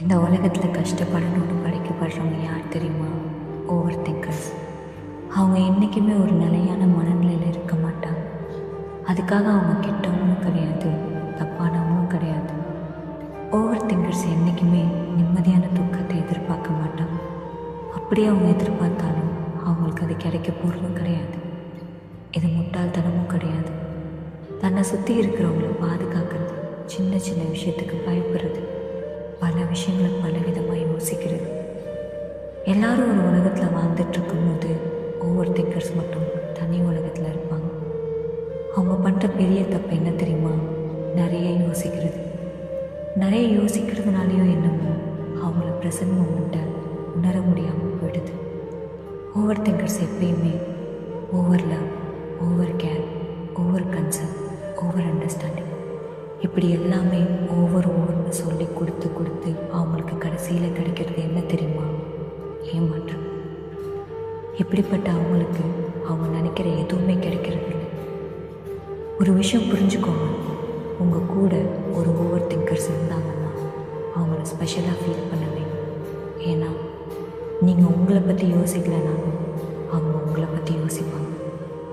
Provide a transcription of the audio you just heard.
இந்த உலகத்தில் கஷ்டப்படணும்னு படைக்கப்படுறவங்க யார் தெரியுமா? Over thinkers. அவங்க என்றைக்குமே ஒரு நிலையான மனநிலையில் இருக்க மாட்டாங்க. அதுக்காக அவங்க கெட்டவங்களும் கிடையாது, தப்பானவங்களும் கிடையாது. ஓவர் திங்கர்ஸ் என்றைக்குமே நிம்மதியான தூக்கத்தை எதிர்பார்க்க மாட்டாங்க. அப்படியே அவங்க எதிர்பார்த்தாலும் அவங்களுக்கு அது கிடைக்க போகிறதும் கிடையாது. இது முட்டாள்தனமும் கிடையாது. தன்னை சுற்றி இருக்கிறவங்கள பாதுகாக்கிறது, சின்ன சின்ன விஷயத்துக்கு பயப்படுறது, பல விஷயங்களை பல விதமாக யோசிக்கிறது. எல்லாரும் ஒரு உலகத்தில் வாழ்ந்துட்டு இருக்கும்போது ஓவர் திங்கர்ஸ் மட்டும் தனி உலகத்தில் இருப்பாங்க. அவங்க பண்ணுற பெரிய தப்பு என்ன தெரியுமா? நிறைய யோசிக்கிறது. நிறைய யோசிக்கிறதுனாலையும் என்னமோ அவங்கள ப்ரெசன்ட் மூமெண்ட்டை உணர முடியாமல் போயிடுது. ஓவர் திங்கர்ஸ் எப்பயுமே over love, over care, over concern, over understanding, இப்படி எல்லாமே ஒவ்வொருன்னு சொல்லி கொடுத்து அவங்களுக்கு கடைசியில் கிடைக்கிறது என்ன தெரியுமா? ஏமாற்றம். இப்படிப்பட்ட அவங்களுக்கு அவங்க நினைக்கிற எதுவுமே கிடைக்கிறது இல்லை. ஒரு விஷயம் புரிஞ்சுக்கோங்க, உங்கள் கூட ஒரு ஓவர் திங்கர்ஸ் இருந்தாங்கன்னா அவங்கள ஸ்பெஷலாக ஃபீல் பண்ணுவீங்க. ஏன்னா நீங்கள் உங்களை பற்றி யோசிக்கலைனாலும் அவங்க உங்களை பற்றி யோசிப்பாங்க.